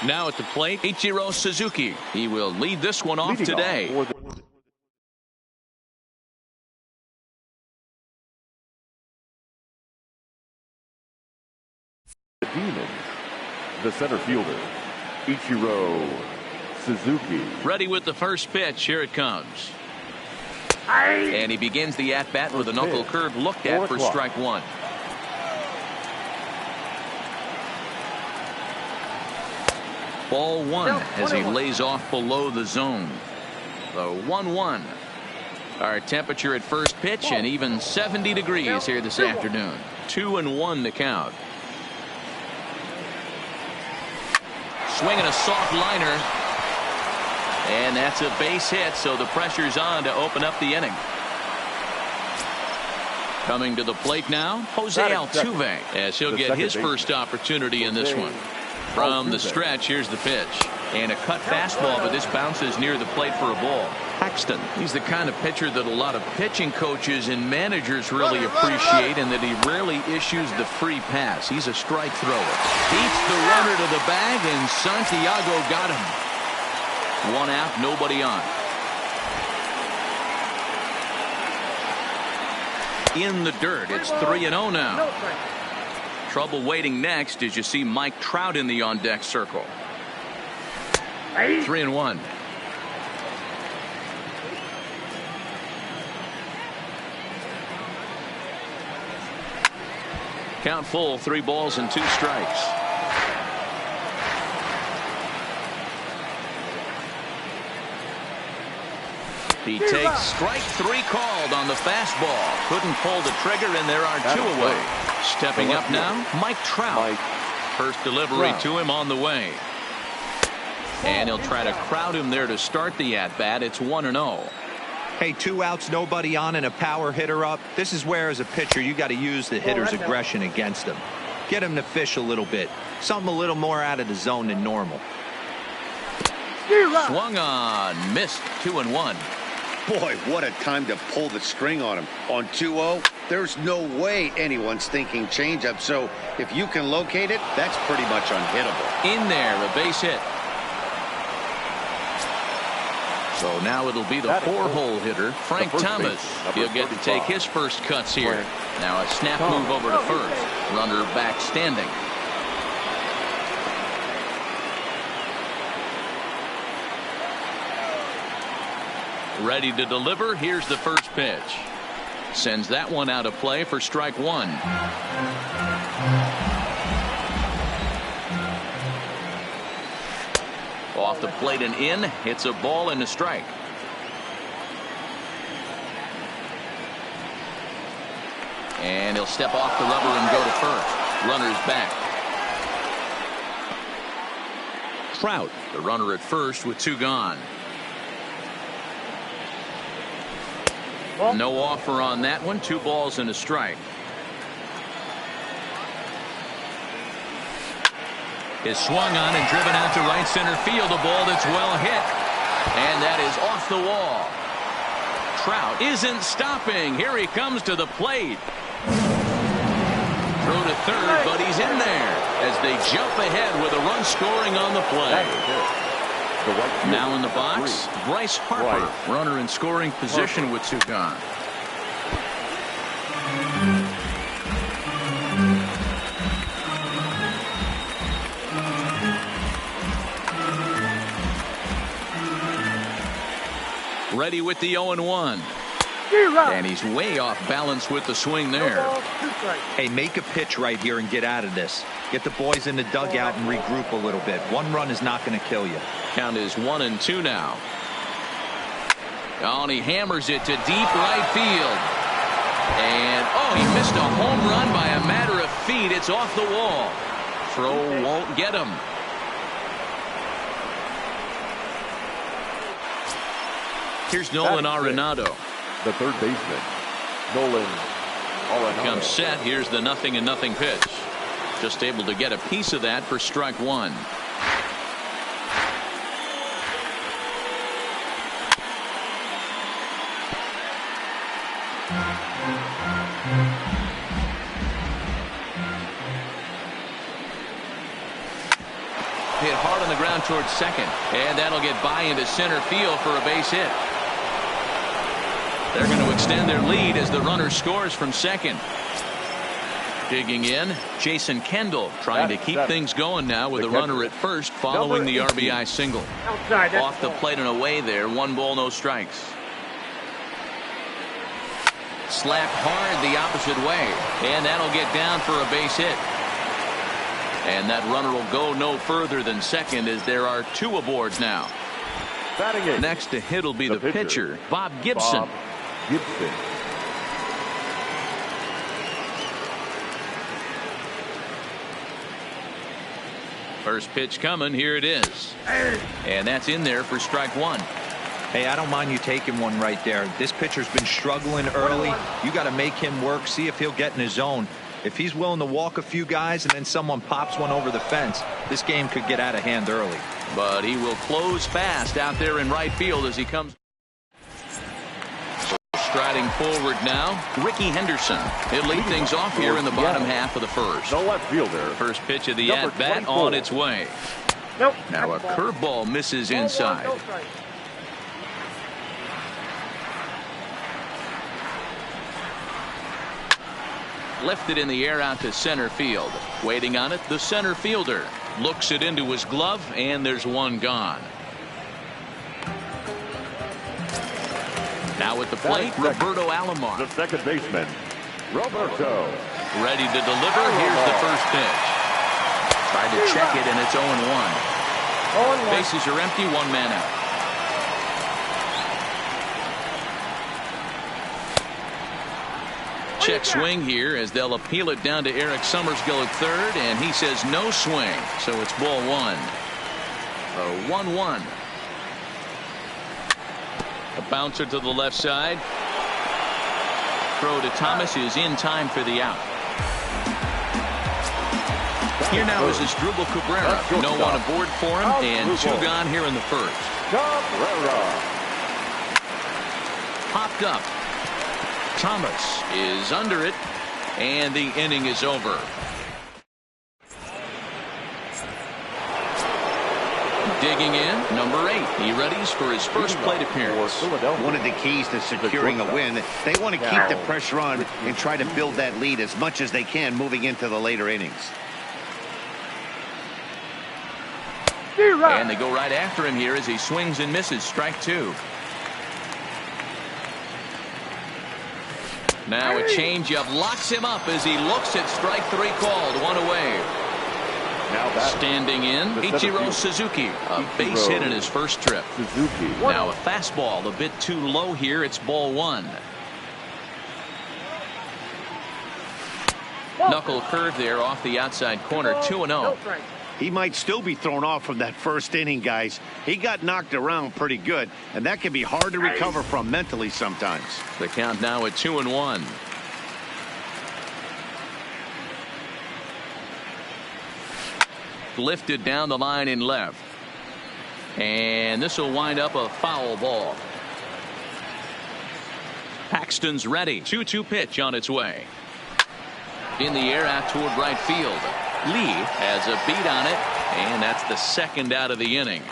Now at the plate, Ichiro Suzuki. He will lead this one off today. The Demons, the center fielder, Ichiro Suzuki. Ready with the first pitch. Here it comes. And he begins the at-bat with a knuckle curve looked at for strike one. Ball one as he lays off below the zone. The 1-1. Our temperature at first pitch and even 70 degrees here this afternoon. 2-1 the count. Swinging a soft liner. And that's a base hit, so the pressure's on to open up the inning. Coming to the plate now, Jose Altuve, as he'll get his first opportunity in this one. From the stretch, here's the pitch. And a cut fastball, but this bounces near the plate for a ball. Paxton, he's the kind of pitcher that a lot of pitching coaches and managers really appreciate, and that he rarely issues the free pass. He's a strike thrower. Beats the runner to the bag, and Santiago got him. One out, nobody on. In the dirt, it's 3-0 now. Trouble waiting next as you see Mike Trout in the on-deck circle. 3-1. Count full, 3 balls and 2 strikes. He takes strike 3 called on the fastball. Couldn't pull the trigger, and there are 2 away. Stepping up now, Mike Trout. First delivery to him on the way. And he'll try to crowd him there to start the at-bat. It's 1-0. Hey, 2 outs, nobody on, and a power hitter up. This is where, as a pitcher, you got to use the hitter's aggression against him. Get him to fish a little bit. Something a little more out of the zone than normal. Swung on, missed. 2-1. Boy, what a time to pull the string on him. On 2-0, there's no way anyone's thinking changeup. So if you can locate it, that's pretty much unhittable. In there, a base hit. So now it'll be the 4-hole hitter, Frank Thomas. He'll get to take his first cuts here. Now a snap move over to first. Runner back standing. Ready to deliver. Here's the first pitch. Sends that one out of play for strike 1. Off the plate and in. Hits a ball and a strike. And he'll step off the rubber and go to first. Runner's back. Trout, the runner at first with 2 gone. No offer on that one. 2 balls and a strike. Is swung on and driven out to right center field. A ball that's well hit. And that is off the wall. Trout isn't stopping. Here he comes to the plate. Throw to third, but he's in there as they jump ahead with a run scoring on the play. Now in the box, Bryce Harper, runner in scoring position with 2 gone. Ready with the 0-1. And he's way off balance with the swing there. Hey, make a pitch right here and get out of this. Get the boys in the dugout and regroup a little bit. 1 run is not going to kill you. Count is 1-2 now. Oh, and he hammers it to deep right field. And, oh, he missed a home run by a matter of feet. It's off the wall. Throw won't get him. Here's Nolan Arenado. The third baseman, Nolan Arenado. Comes set. Here's the 0-0 pitch. Just able to get a piece of that for strike 1. hit hard on the ground towards second. And that'll get by into center field for a base hit. They're going to extend their lead as the runner scores from second. Digging in, Jason Kendall trying to keep things going now with a runner at first following the RBI single. Off the plate and away there, 1 ball, no strikes. Slapped hard the opposite way, and that'll get down for a base hit. And that runner will go no further than second as there are 2 aboard now. Next to hit will be the pitcher, Bob Gibson. First pitch coming, here it is. And that's in there for strike 1. Hey, I don't mind you taking one right there. This pitcher's been struggling early. You got to make him work, see if he'll get in his zone. If he's willing to walk a few guys and then someone pops one over the fence, this game could get out of hand early. But he will close fast out there in right field as he comes. Striding forward now, Ricky Henderson. He'll lead things off here in the bottom half of the first. No left fielder. First pitch of the at-bat on its way. Nope. Now a curveball misses inside. Lifted in the air out to center field. Waiting on it, the center fielder. Looks it into his glove, and there's one gone. Now at the plate, Roberto Alomar. The second baseman, Roberto. Ready to deliver. Here's the first pitch. Tried to check it, and it's 0-1. Bases are empty, 1 man out. Check swing here as they'll appeal it down to Eric Summersgill at third, and he says no swing, so it's ball 1. A 1-1. A bouncer to the left side. Throw to Thomas is in time for the out. Here now is Asdrubal Cabrera. No one aboard for him, and 2 gone here in the first. Cabrera. Popped up. Thomas is under it, and the inning is over. Digging in, number 8. He readies for his first plate appearance. One of the keys to securing a win, they want to keep the pressure on and try to build that lead as much as they can moving into the later innings. And they go right after him here as he swings and misses. Strike 2. Now a changeup locks him up as he looks at strike 3 called. 1 away. Standing in, Ichiro Suzuki. A base hit in his first trip. Now a fastball a bit too low here. It's ball 1. Knuckle curve there off the outside corner. 2-0. He might still be thrown off from that first inning, guys. He got knocked around pretty good, and that can be hard to recover from mentally sometimes. The count now at 2-1. Lifted down the line in left. And this will wind up a foul ball. Paxton's ready. 2-2 pitch on its way. In the air out toward right field. Lee has a beat on it, and that's the second out of the inning.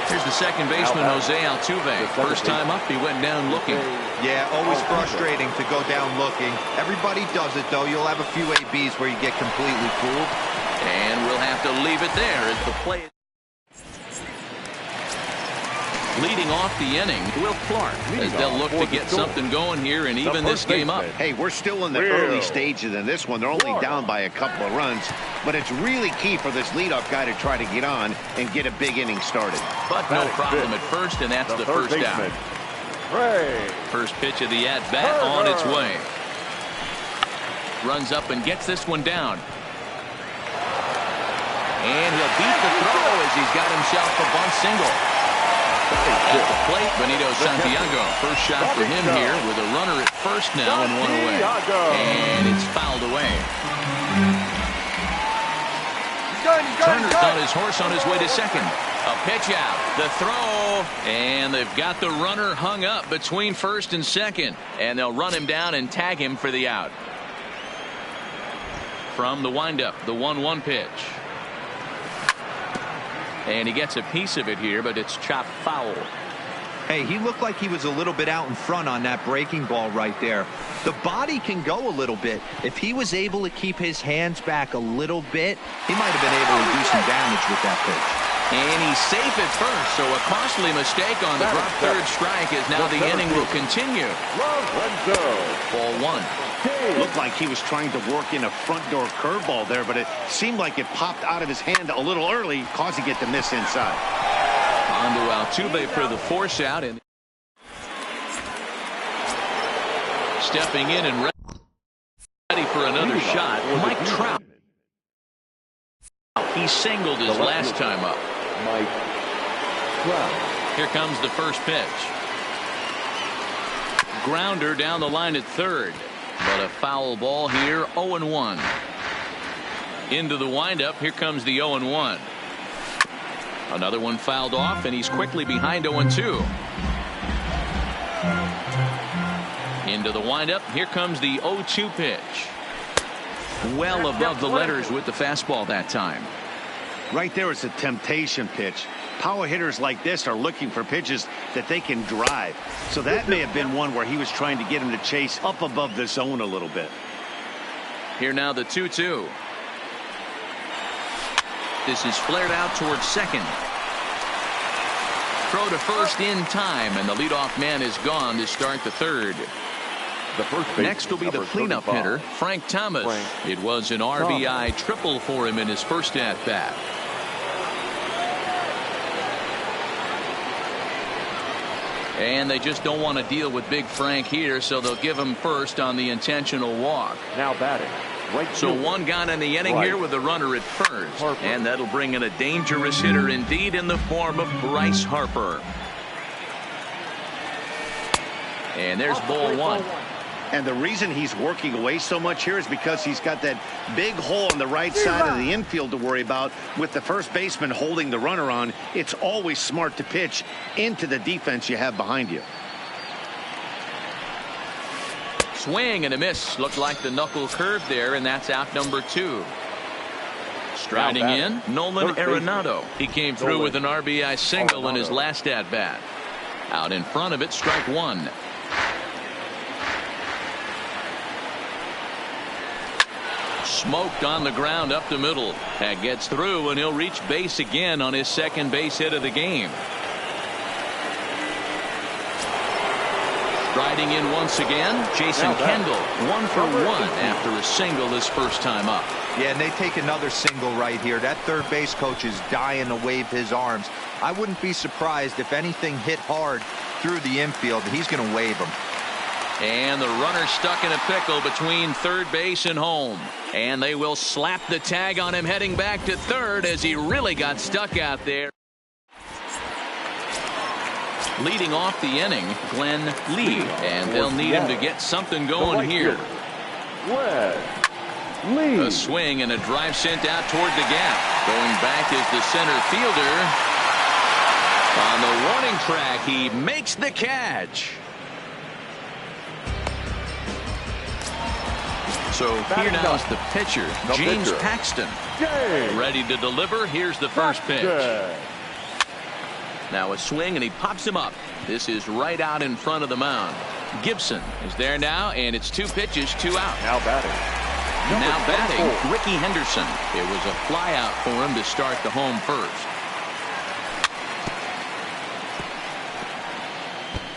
Here's the second baseman, Jose Altuve. First time up, he went down looking. Yeah, always frustrating to go down looking. Everybody does it, though. You'll have a few ABs where you get completely fooled. And we'll have to leave it there as the play. Leading off the inning, Will Clark, as they'll look to get something going here and even this game up. Hey, we're still in the early stages in this one. They're only down by a couple of runs, but it's really key for this leadoff guy to try to get on and get a big inning started. But no problem at first, and that's the first out. First pitch of the at-bat on its way. Runs up and gets this one down. And he'll beat the throw as he's got himself a bunt single. At the plate, Benito Santiago. First shot for him here with a runner at first now and 1 away. And it's fouled away. Turner's on his horse on his way to second. A pitch out. The throw. And they've got the runner hung up between first and second. And they'll run him down and tag him for the out. From the windup, the 1-1 pitch. And he gets a piece of it here, but it's chopped foul. Hey, he looked like he was a little bit out in front on that breaking ball right there. The body can go a little bit. If he was able to keep his hands back a little bit, he might have been able to do some damage with that pitch. And he's safe at first, so a costly mistake on the drop third strike as now the inning will continue. Ball 1. Looked like he was trying to work in a front door curveball there, but it seemed like it popped out of his hand a little early, causing it to miss inside. On to Altuve for the force out. And stepping in and ready for another shot, Mike Trout. He singled his last time up. Mike Trout. Here comes the first pitch. Grounder down the line at third. But a foul ball here, 0-1. Into the windup, here comes the 0-1. Another one fouled off, and he's quickly behind 0-2. Into the windup, here comes the 0-2 pitch. Well above the letters with the fastball that time. Right there is a temptation pitch. Power hitters like this are looking for pitches that they can drive. So that may have been one where he was trying to get him to chase up above the zone a little bit. Here now the 2-2. This is flared out towards second. Throw to first in time, and the leadoff man is gone to start the third. Next will be the cleanup hitter, Frank Thomas. It was an RBI triple for him in his first at-bat. And they just don't want to deal with Big Frank here, so they'll give him first on the intentional walk. Now batting. So one gone in the inning here with a runner at first. And that'll bring in a dangerous hitter indeed in the form of Bryce Harper. And there's ball 1. And the reason he's working away so much here is because he's got that big hole on the right side of the infield to worry about. With the first baseman holding the runner on, it's always smart to pitch into the defense you have behind you. Swing and a miss. Looked like the knuckle curve there, and that's out number 2. Striding in, Nolan Arenado. He came through with an RBI single in his last at-bat. Out in front of it, strike 1. Smoked on the ground up the middle. That gets through, and he'll reach base again on his second base hit of the game. Striding in once again, Jason Kendall, 1 for 1 after a single his first time up. Yeah, and they take another single right here. That third base coach is dying to wave his arms. I wouldn't be surprised if anything hit hard through the infield. He's going to wave them. And the runner stuck in a pickle between third base and home. And they will slap the tag on him heading back to third as he really got stuck out there. Leading off the inning, Glenn Lee. And they'll need him to get something going here. A swing and a drive sent out toward the gap. Going back is the center fielder. On the warning track, he makes the catch. So here now is the pitcher, James Paxton. Ready to deliver. Here's the first pitch. Now a swing, and he pops him up. This is right out in front of the mound. Gibson is there now, and it's 2 pitches, 2 out. Now batting. Now batting, Ricky Henderson. It was a fly out for him to start the home first.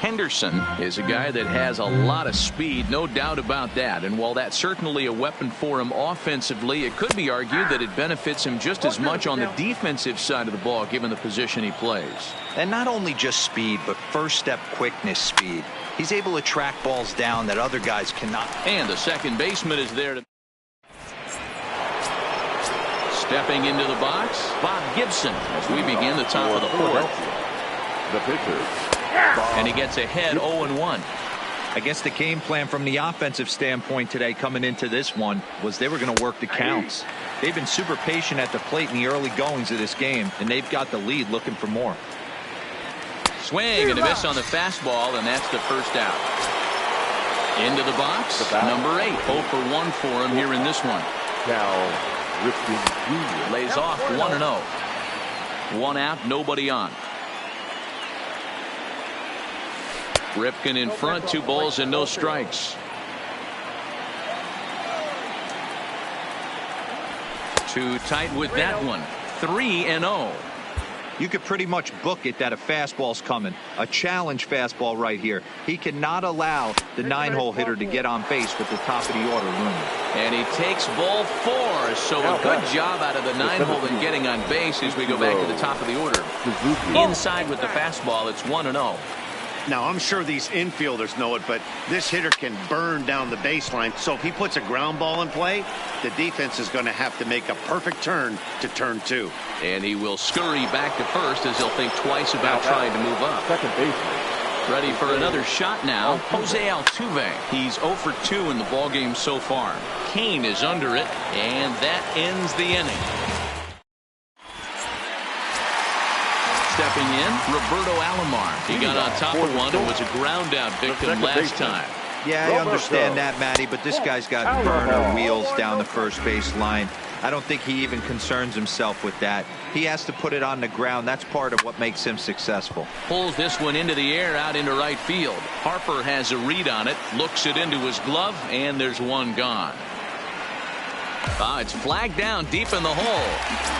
Henderson is a guy that has a lot of speed, no doubt about that. And while that's certainly a weapon for him offensively, it could be argued that it benefits him just as much on the defensive side of the ball, given the position he plays. And not only just speed, but first step quickness speed. He's able to track balls down that other guys cannot. And the second baseman is there to. Stepping into the box, Bob Gibson, as we begin the top of the 4th. The pitcher. And he gets ahead 0-1. I guess the game plan from the offensive standpoint today coming into this one was they were going to work the counts. They've been super patient at the plate in the early goings of this game, and they've got the lead looking for more. Swing and a miss on the fastball, and that's the first out. Into the box, number 8. 0 for 1 for him here in this one. Cal Ripken Jr. Lays off 1-0. 1 out, nobody on. Ripken in front, 2 balls and no strikes. 2 tight with that one. 3-0. You could pretty much book it that a fastball's coming. A challenge fastball right here. He cannot allow the 9-hole hitter to get on base with the top of the order looming. And he takes ball 4. So a good job out of the 9-hole in getting on base as we go back to the top of the order. Inside with the fastball, it's 1-0. Now, I'm sure these infielders know it, but this hitter can burn down the baseline. So if he puts a ground ball in play, the defense is going to have to make a perfect turn to turn 2. And he will scurry back to first as he'll think twice about trying to move up. Second baseman. Ready for another shot now, Jose Altuve. He's 0 for 2 in the ballgame so far. Kane is under it, and that ends the inning. Stepping in, Roberto Alomar. He got on top of one and was a ground out victim last time. Yeah, I understand that, Matty, but this guy's got burner wheels down the first base line. I don't think he even concerns himself with that. He has to put it on the ground. That's part of what makes him successful. Pulls this one into the air out into right field. Harper has a read on it, looks it into his glove, and there's one gone. It's flagged down deep in the hole.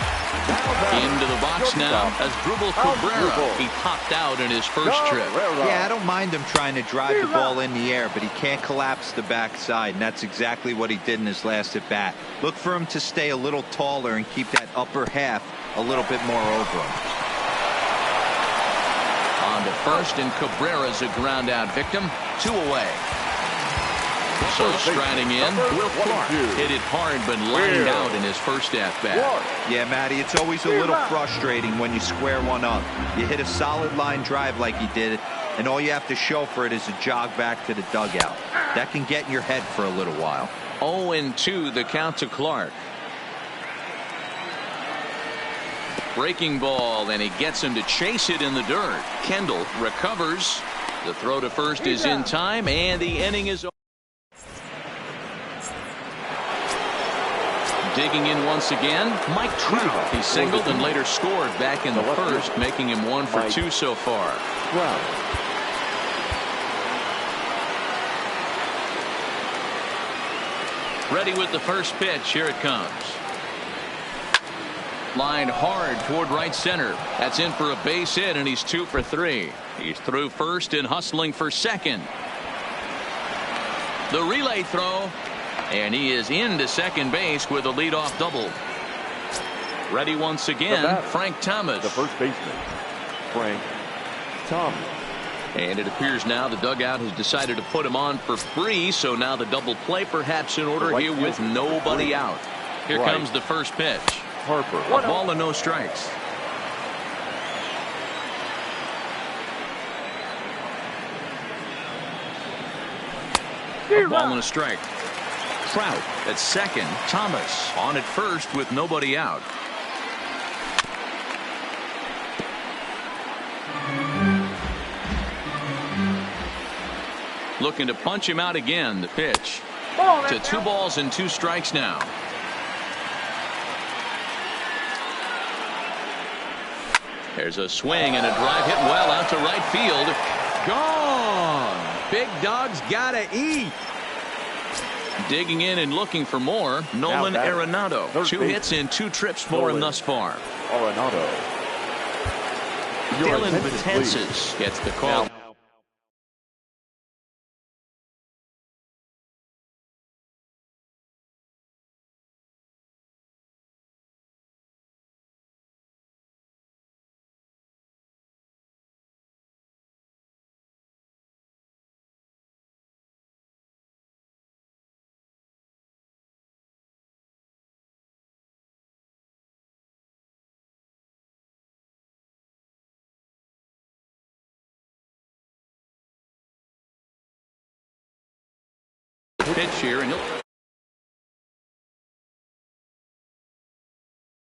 Into the box now as Asdrubal Cabrera. He popped out in his first trip. Yeah, I don't mind him trying to drive the ball in the air, but he can't collapse the backside, and that's exactly what he did in his last at bat. Look for him to stay a little taller and keep that upper half a little bit more over him. On to first, and Cabrera's a ground out victim. 2 away. So striding in, Will Clark hit it hard but lined out in his first at-bat. Yeah, Matty, it's always a little frustrating when you square one up. You hit a solid line drive like he did, and all you have to show for it is a jog back to the dugout. That can get in your head for a little while. 0-2 the count to Clark. Breaking ball, and he gets him to chase it in the dirt. Kendall recovers. The throw to first is in time, and the inning is over. Digging in once again, Mike Trout. He singled and later scored back in the first, making him 1 for 2 so far. Ready with the first pitch. Here it comes. Line hard toward right center. That's in for a base hit, and he's 2 for 3. He's through first and hustling for second. The relay throw. And he is into second base with a leadoff double. Ready once again, Frank Thomas. The first baseman, Frank Thomas. And it appears now the dugout has decided to put him on for free. So now the double play perhaps in order here with nobody out. Here comes the first pitch. Harper. A ball and no strikes. A ball and a strike. Trout at second. Thomas on at first with nobody out. Looking to punch him out again. The pitch to 2 balls and 2 strikes now. There's a swing and a drive hit well out to right field. Gone. Big dog's gotta eat. Digging in and looking for more, Nolan Arenado. 2 hits and 2 trips for him thus far. Arenado. Dylan Betances gets the call. Pitch here, and he'll